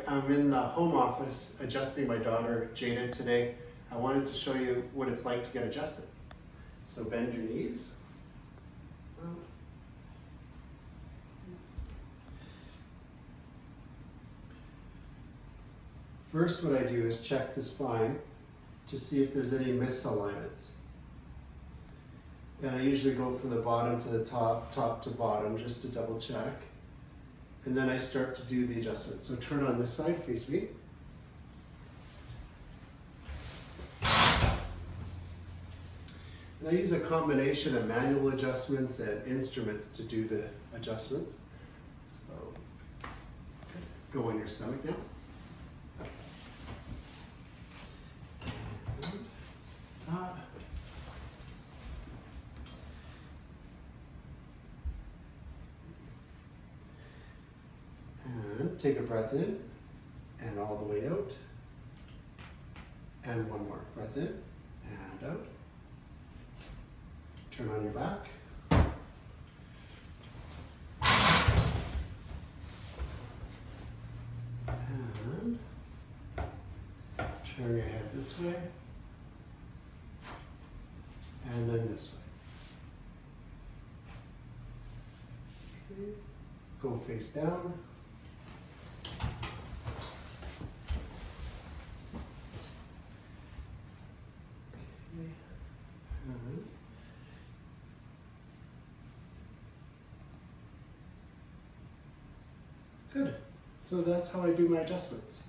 I'm in the home office adjusting my daughter Jada today. I wanted to show you what it's like to get adjusted. So bend your knees. First, what I do is check the spine to see if there's any misalignments. And I usually go from the bottom to the top, top to bottom, just to double check. And then I start to do the adjustments. So turn on this side, face me. And I use a combination of manual adjustments and instruments to do the adjustments. So, go on your stomach now. And stop. And take a breath in, and all the way out. And one more, breath in, and out. Turn on your back. And turn your head this way. And then this way. Okay. Go face down. Good. So that's how I do my adjustments.